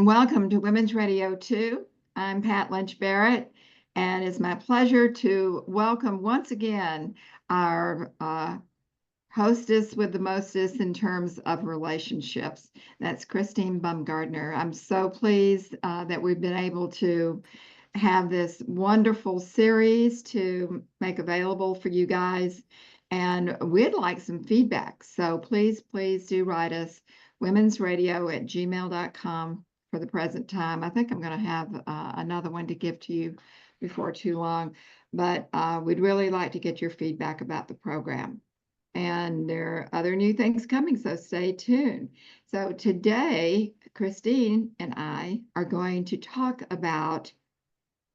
welcome to Women's Radio 2. I'm Pat Lynch Barrett, and it's my pleasure to welcome once again our hostess with the mostest in terms of relationships. That's Christine Baumgartner. I'm so pleased that we've been able to have this wonderful series to make available for you guys, and we'd like some feedback. So please do write us womensradio@gmail.com for the present time. I think I'm going to have another one to give to you before too long, but we'd really like to get your feedback about the program. And there are other new things coming, so stay tuned. So today, Christine and I are going to talk about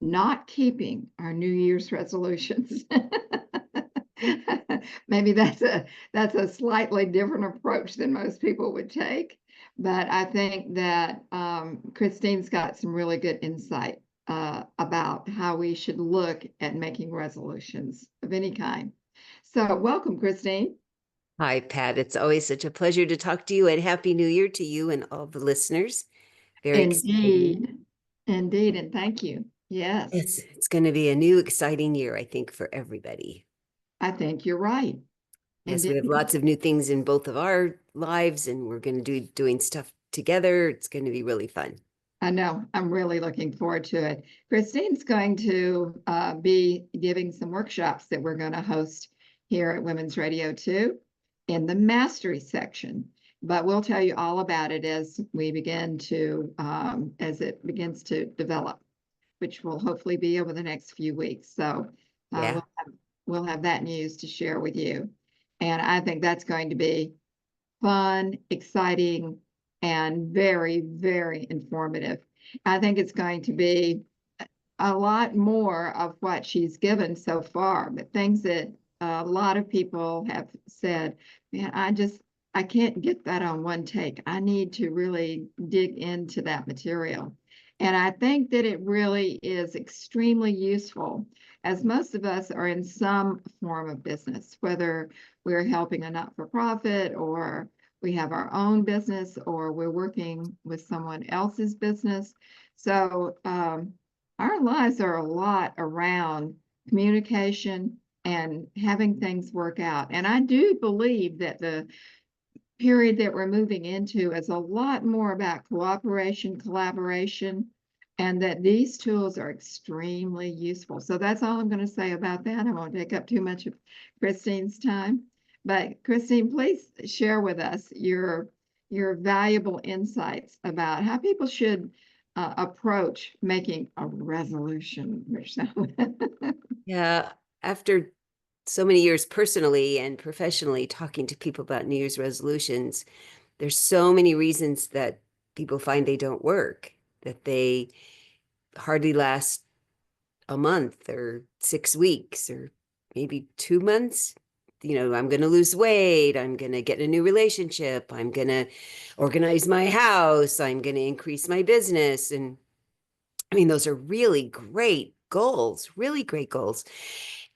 not keeping our New Year's resolutions. Maybe that's a slightly different approach than most people would take, but I think that Christine's got some really good insight about how we should look at making resolutions of any kind. So welcome, Christine. Hi, Pat. It's always such a pleasure to talk to you, and Happy New Year to you and all the listeners. Very exciting. Indeed, and thank you. Yes. It's going to be a new, exciting year, I think, for everybody. I think you're right. Yes, we have lots of new things in both of our lives, and we're going to doing stuff together. It's going to be really fun. I know. I'm really looking forward to it. Christine's going to be giving some workshops that we're going to host here at Women's Radio 2 in the mastery section. But we'll tell you all about it as we begin to, as it begins to develop, which will hopefully be over the next few weeks. So we'll have that news to share with you. And I think that's going to be fun, exciting, and very, very informative. I think it's going to be a lot more of what she's given so far, but things that a lot of people have said, man, I can't get that on one take. I need to really dig into that material. And I think that it really is extremely useful, as most of us are in some form of business, whether we're helping a not-for-profit or we have our own business or we're working with someone else's business. So our lives are a lot around communication and having things work out. And I do believe that the period that we're moving into is a lot more about cooperation, collaboration, and that these tools are extremely useful. So that's all I'm going to say about that. I won't take up too much of Christine's time. But Christine, please share with us your valuable insights about how people should approach making a resolution. Yeah, after so many years personally and professionally talking to people about New Year's resolutions, there's so many reasons that people find they don't work, that they hardly last a month or 6 weeks or maybe 2 months. You know, I'm going to lose weight. I'm going to get a new relationship. I'm going to organize my house. I'm going to increase my business. And I mean, those are really great goals, really great goals.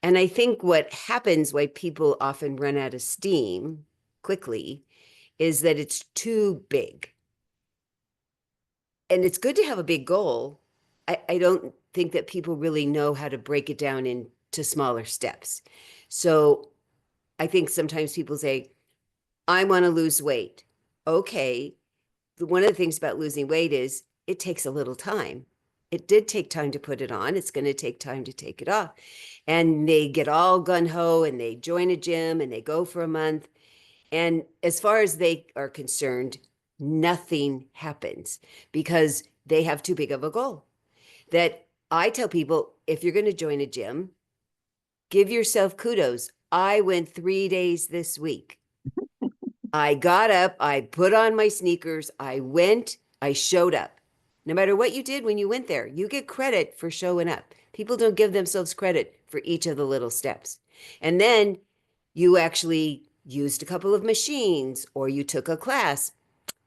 And I think what happens, why people often run out of steam quickly, is that it's too big. And it's good to have a big goal. I don't think that people really know how to break it down into smaller steps. So I think sometimes people say, I want to lose weight. Okay. One of the things about losing weight is it takes a little time. It did take time to put it on. It's going to take time to take it off. And they get all gung-ho and they join a gym and they go for a month. And as far as they are concerned, nothing happens because they have too big of a goal. That I tell people, if you're going to join a gym, give yourself kudos. I went 3 days this week. I got up, I put on my sneakers, I went, I showed up. No matter what you did when you went there, you get credit for showing up. People don't give themselves credit for each of the little steps. And then you actually used a couple of machines or you took a class.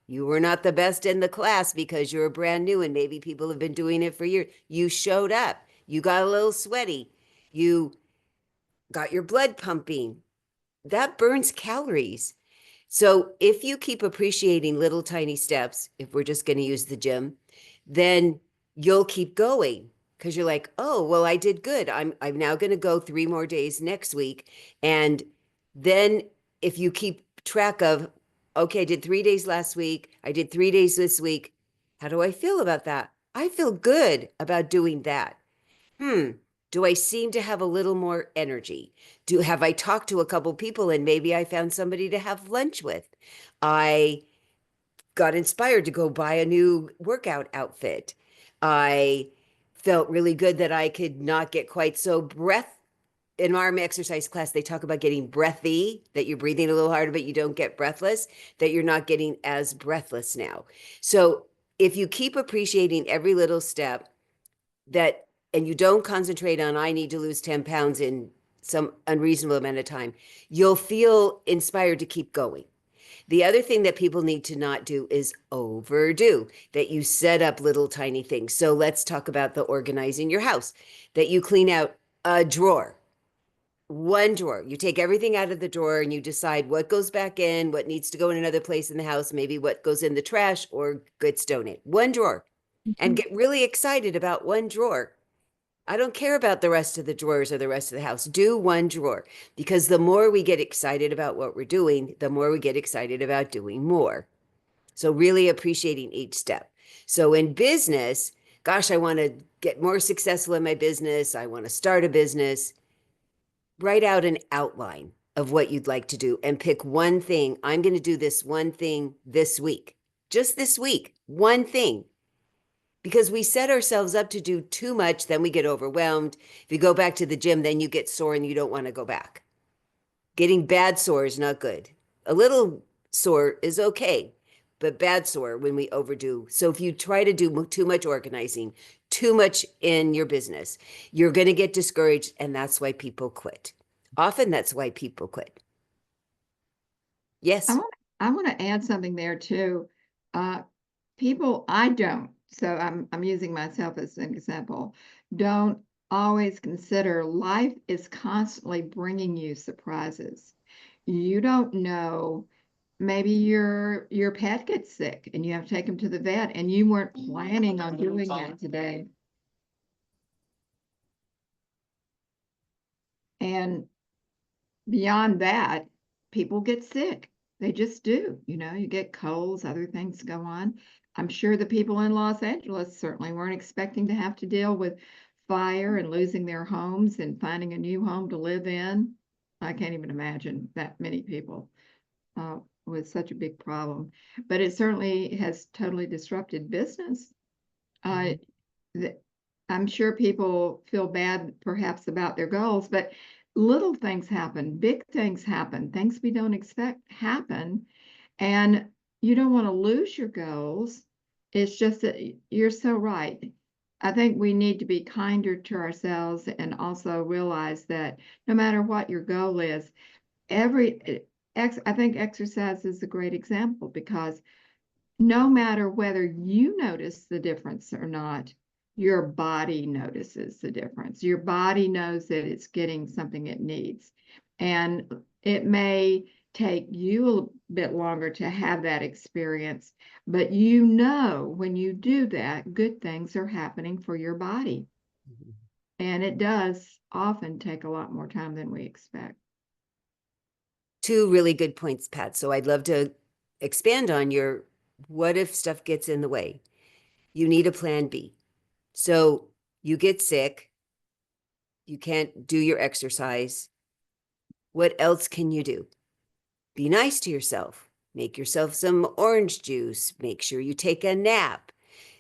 You were not the best in the class because you're brand new and maybe people have been doing it for years. You showed up. You got a little sweaty. You got your blood pumping. That burns calories. So if you keep appreciating little tiny steps, if we're just going to use the gym, then you'll keep going because you're like, oh, well, I did good. I'm now going to go 3 more days next week. And then if you keep track of, okay, I did 3 days last week, I did 3 days this week. How do I feel about that? I feel good about doing that. Do I seem to have a little more energy? Have I talked to a couple people and maybe I found somebody to have lunch with? I got inspired to go buy a new workout outfit. I felt really good that I could not get quite so in our exercise class, they talk about getting breathy, that you're breathing a little harder, but you don't get breathless, that you're not getting as breathless now. So if you keep appreciating every little step, that and you don't concentrate on I need to lose 10 pounds in some unreasonable amount of time, you'll feel inspired to keep going. The other thing that people need to not do is overdo, that you set up little tiny things. So let's talk about the organizing your house, that you clean out a drawer, one drawer. You take everything out of the drawer and you decide what goes back in, what needs to go in another place in the house, maybe what goes in the trash or gets donated. One drawer. And get really excited about one drawer. I don't care about the rest of the drawers or the rest of the house. Do one drawer, because the more we get excited about what we're doing, the more we get excited about doing more. So really appreciating each step. So in business, gosh, I want to get more successful in my business. I want to start a business. Write out an outline of what you'd like to do and pick one thing. I'm going to do this one thing this week, just this week, one thing. Because we set ourselves up to do too much, then we get overwhelmed. If you go back to the gym, then you get sore and you don't want to go back. Getting bad sore is not good. A little sore is okay, but bad sore when we overdo. So if you try to do too much organizing, too much in your business, you're going to get discouraged, and that's why people quit. Often that's why people quit. I Yes. want I want to add something there too. People, I don't, so I'm using myself as an example, don't always consider life is constantly bringing you surprises. You don't know, maybe your pet gets sick and you have to take him to the vet and you weren't planning on doing that today. And beyond that, people get sick. They just do. You get colds, other things go on. I'm sure the people in Los Angeles certainly weren't expecting to have to deal with fire and losing their homes and finding a new home to live in. I can't even imagine that many people with such a big problem. But it certainly has totally disrupted business. Uh, I'm sure people feel bad perhaps about their goals, but little things happen, big things happen, things we don't expect happen, and you don't want to lose your goals. It's just that you're so right. I think we need to be kinder to ourselves and also realize that no matter what your goal is, I think exercise is a great example because no matter whether you notice the difference or not, your body notices the difference. Your body knows that it's getting something it needs. And it may take you a bit longer to have that experience, but when you do that, good things are happening for your body. And it does often take a lot more time than we expect. Two really good points, Pat. So I'd love to expand on your what if stuff gets in the way? You need a plan B. So you get sick, you can't do your exercise. What else can you do? Be nice to yourself. Make yourself some orange juice. Make sure you take a nap.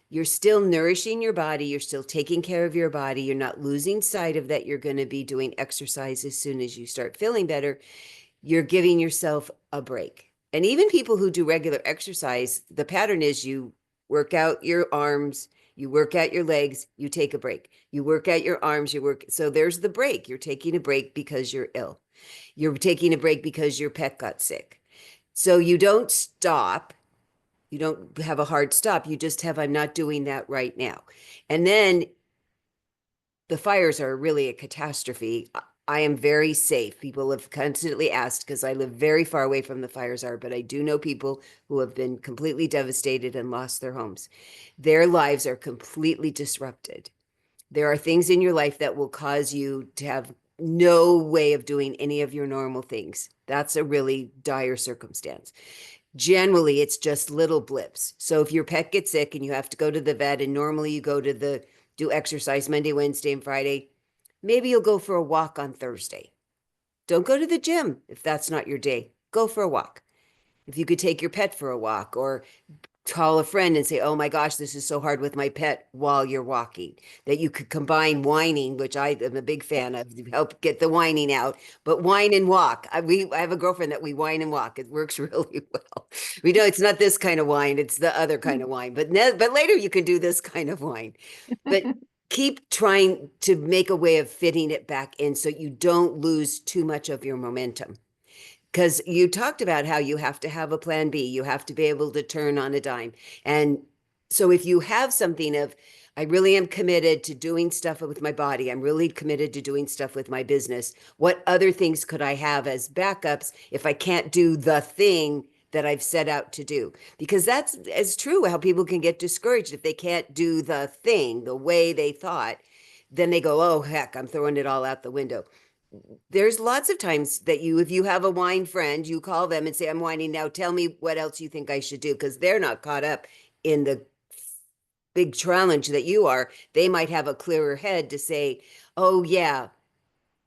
You're still nourishing your body. You're still taking care of your body. You're not losing sight of that. You're going to be doing exercise as soon as you start feeling better. You're giving yourself a break. And even people who do regular exercise, the pattern is you work out your arms, you work out your legs, you take a break. You work out your arms, so there's the break. You're taking a break because you're ill. You're taking a break because your pet got sick. So you don't stop. You don't have a hard stop. You just have, I'm not doing that right now. And then the fires are really a catastrophe. I am very safe. People have constantly asked because I live very far away from the fires are, but I do know people who have been completely devastated and lost their homes. Their lives are completely disrupted. There are things in your life that will cause you to have no way of doing any of your normal things. That's a really dire circumstance. Generally, it's just little blips. So if your pet gets sick and you have to go to the vet, and normally you go to do exercise Monday, Wednesday, and Friday, maybe you'll go for a walk on Thursday. Don't go to the gym if that's not your day. Go for a walk. If you could take your pet for a walk, or call a friend and say, oh my gosh, this is so hard with my pet while you're walking, that you could combine whining, which I am a big fan of, to help get the whining out, but whine and walk. I have a girlfriend that we whine and walk. It works really well. We know it's not this kind of whine, it's the other kind of whine, but later you can do this kind of whine. But keep trying to make a way of fitting it back in so you don't lose too much of your momentum. Because you talked about how you have to have a plan B, you have to be able to turn on a dime. And so if you have something of, I really am committed to doing stuff with my body, I'm really committed to doing stuff with my business, what other things could I have as backups if I can't do the thing that I've set out to do? Because that's as true how people can get discouraged if they can't do the thing the way they thought. Then they go, oh, heck, I'm throwing it all out the window. There's lots of times that if you have a wine friend, you call them and say, I'm whining now, tell me what else you think I should do, because they're not caught up in the big challenge that you are. They might have a clearer head to say, oh yeah,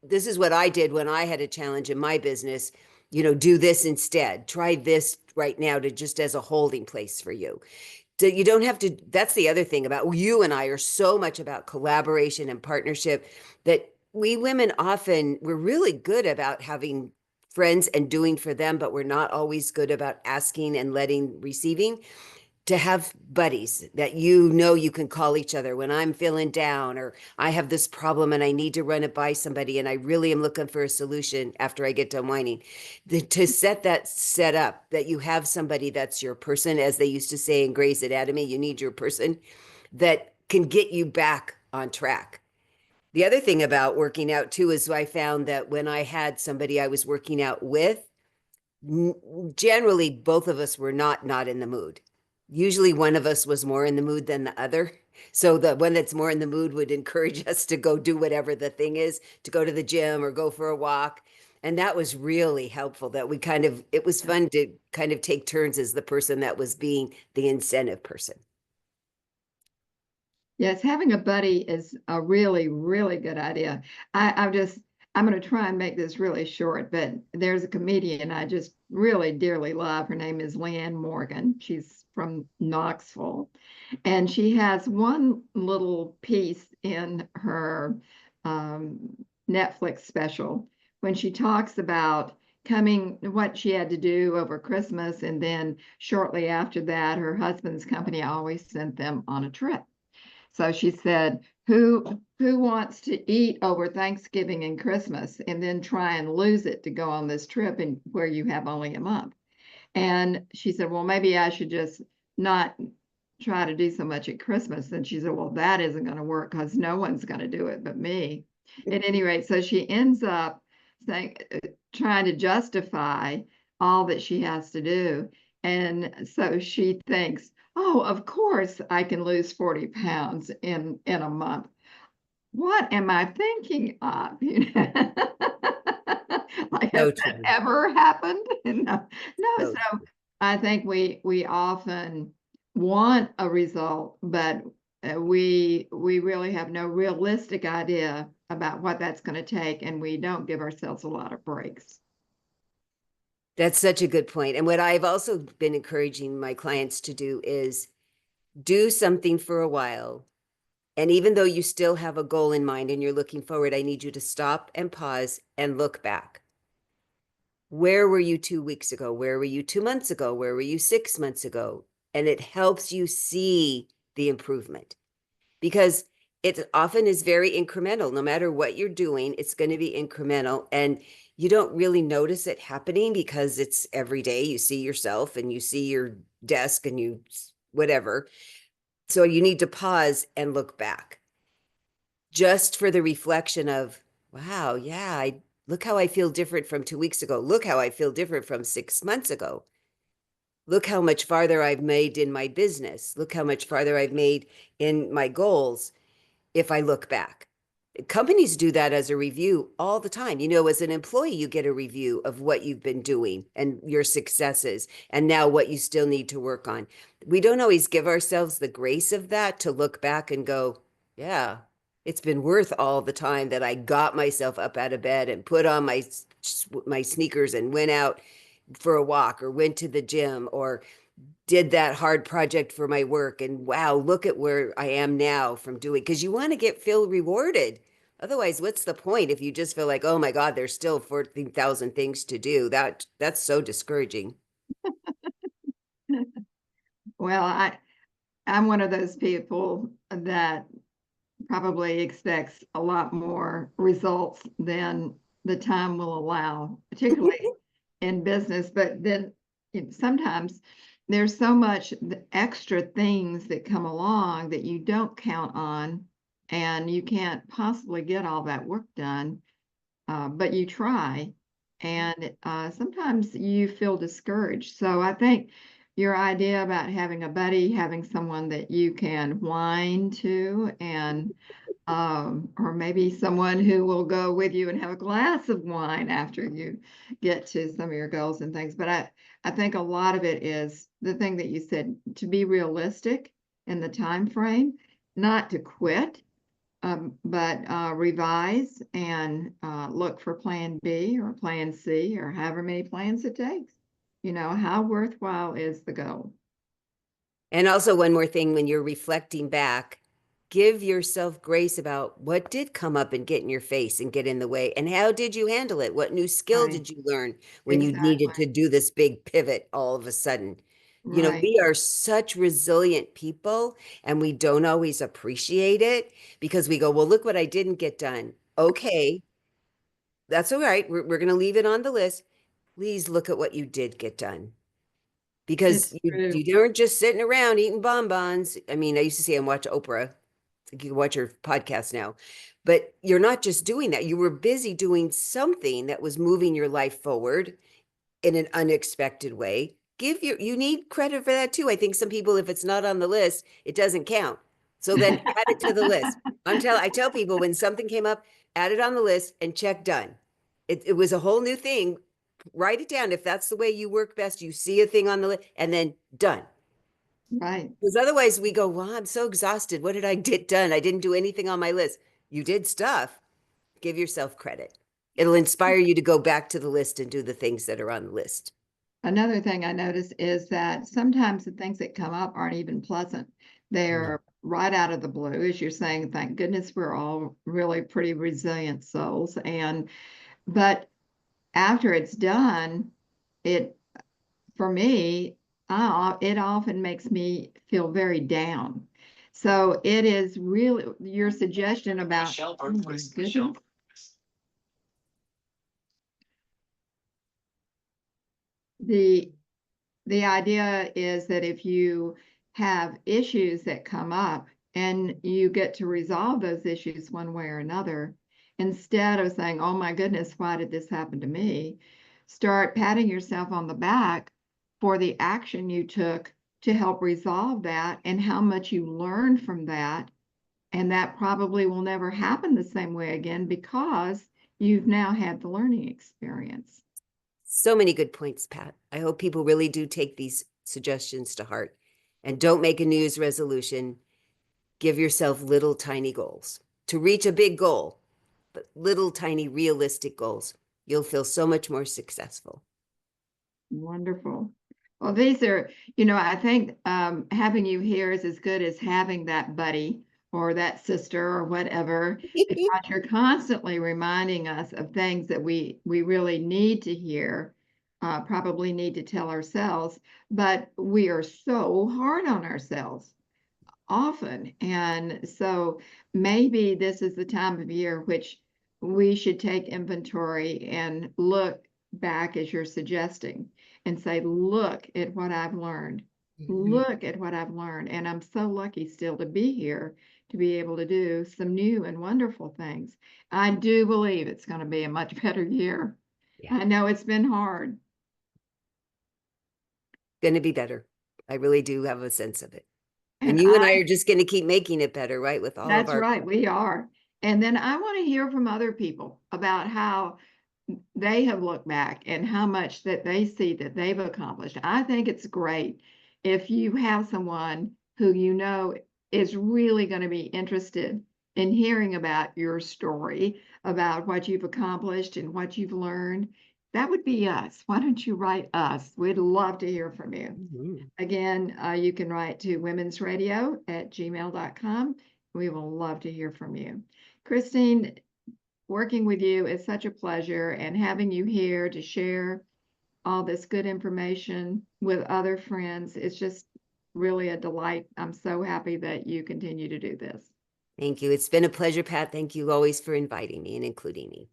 this is what I did when I had a challenge in my business, do this instead, try this right now, to just as a holding place for you. So you don't have to. That's the other thing about you and I are so much about collaboration and partnership, that we women often, we're really good about having friends and doing for them, but we're not always good about asking and receiving. To have buddies that you can call each other when I'm feeling down, or I have this problem and I need to run it by somebody and I really am looking for a solution after I get done whining. To set up that you have somebody that's your person, as they used to say in Grey's Anatomy, you need your person that can get you back on track. The other thing about working out too is I found that when I had somebody I was working out with, generally both of us were not in the mood. Usually one of us was more in the mood than the other. So the one that's more in the mood would encourage us to go do whatever the thing is, to go to the gym or go for a walk. And that was really helpful, that it was fun to kind of take turns as the person that was being the incentive person. Yes, having a buddy is a really, really good idea. I'm going to try and make this really short, but there's a comedian I just really dearly love. Her name is Leanne Morgan. She's from Knoxville, and she has one little piece in her Netflix special when she talks about what she had to do over Christmas, and then shortly after that, her husband's company always sent them on a trip. So she said, who wants to eat over Thanksgiving and Christmas and then try and lose it to go on this trip and where you have only a month? And she said, well, maybe I should just not try to do so much at Christmas. And she said, well, that isn't going to work because no one's going to do it but me. At any rate, so she ends up trying to justify all that she has to do. And so she thinks, oh, of course I can lose 40 pounds in a month. What am I thinking of? Like, So has that true. ever happened? No, no. So So I think we often want a result, but we really have no realistic idea about what that's going to take, and we don't give ourselves a lot of breaks. that's such a good point. And what I've also been encouraging my clients to do is do something for a while. And even though you still have a goal in mind and you're looking forward, I need you to stop and pause and look back. Where were you 2 weeks ago? Where were you 2 months ago? Where were you 6 months ago? And it helps you see the improvement, because it often is very incremental. No matter what you're doing, it's going to be incremental. And you don't really notice it happening because it's every day. You see yourself and you see your desk and you whatever. So you need to pause and look back, just for the reflection of Wow, yeah, I look how I feel different from 2 weeks ago. Look how I feel different from 6 months ago. Look how much farther I've made in my business. Look how much farther I've made in my goals if I look back. Companies do that as a review all the time. You know, as an employee, you get a review of what you've been doing and your successes, and now what you still need to work on. We don't always give ourselves the grace of that to look back and go, yeah, it's been worth all the time that I got myself up out of bed and put on my sneakers and went out for a walk or went to the gym or did that hard project for my work. And wow, look at where I am now from doing, because you want to feel rewarded. Otherwise, what's the point if you just feel like, oh my God, there's still 14,000 things to do? That's so discouraging. Well, I'm one of those people that probably expects a lot more results than the time will allow, particularly in business. But then sometimes there's so much extra things that come along that you don't count on, and you can't possibly get all that work done, but you try. And sometimes you feel discouraged. So I think your idea about having a buddy, having someone that you can whine to, and or maybe someone who will go with you and have a glass of wine after you get to some of your goals and things. But I think a lot of it is the thing that you said, to be realistic in the time frame, not to quit, but revise and look for plan B or plan C or however many plans it takes. You know, how worthwhile is the goal? And also, one more thing, when you're reflecting back, give yourself grace about what did come up and get in your face and get in the way. And how did you handle it? What new skill Right, did you learn when you needed exactly. to do this big pivot all of a sudden? You know, Right. we are such resilient people and we don't always appreciate it because we go, well, look what I didn't get done. Okay, that's all right. We're going to leave it on the list. Please look at what you did get done, because It's you true. weren't just sitting around eating bonbons. I mean, I used to say and watch Oprah. You can watch her podcast now, but you're not just doing that. You were busy doing something that was moving your life forward in an unexpected way. You need credit for that too. I think some people, if it's not on the list, it doesn't count. So then add it to the list. I tell people when something came up, add it on the list and check done. It was a whole new thing. Write it down. If that's the way you work best, you see a thing on the list and then done. Right. Because otherwise we go, well, I'm so exhausted. What did I get done? I didn't do anything on my list. You did stuff. Give yourself credit. It'll inspire you to go back to the list and do the things that are on the list. Another thing I notice is that sometimes the things that come up aren't even pleasant. No. They're right out of the blue, as you're saying, thank goodness we're all really pretty resilient souls. But after it's done, it, for me, it often makes me feel very down. So it is really your suggestion about, oh my goodness. the the idea is that if you have issues that come up and you get to resolve those issues one way or another, instead of saying, oh my goodness, why did this happen to me? Start patting yourself on the back for the action you took to help resolve that and how much you learned from that. And that probably will never happen the same way again because you've now had the learning experience. So many good points, Pat. I hope people really do take these suggestions to heart and don't make a New Year's resolution. Give yourself little tiny goals to reach a big goal, but little tiny realistic goals. You'll feel so much more successful. Wonderful. Well, these are, I think having you here is as good as having that buddy or that sister or whatever, because you're constantly reminding us of things that we really need to hear, probably need to tell ourselves, but we are so hard on ourselves often. And so maybe this is the time of year which we should take inventory and look back as you're suggesting and say, look at what I've learned. Mhm. Look at what I've learned. And I'm so lucky still to be here to be able to do some new and wonderful things. I do believe it's going to be a much better year. Yeah. I know it's been hard. Going to be better. I really do have a sense of it. And And you and I are just going to keep making it better, right? With all of that's our. right, we are. And then I want to hear from other people about how they have looked back and how much that they see that they've accomplished. I think it's great if you have someone who you know is really going to be interested in hearing about your story, about what you've accomplished and what you've learned. That would be us. Why don't you write us? We'd love to hear from you. Mhm. Again, you can write to womensradio@gmail.com. We will love to hear from you. Christine, working with you is such a pleasure, and having you here to share all this good information with other friends is just really a delight. I'm so happy that you continue to do this. Thank you. It's been a pleasure, Pat. Thank you always for inviting me and including me.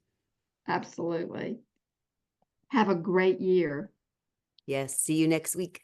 Absolutely. Have a great year. Yes. See you next week.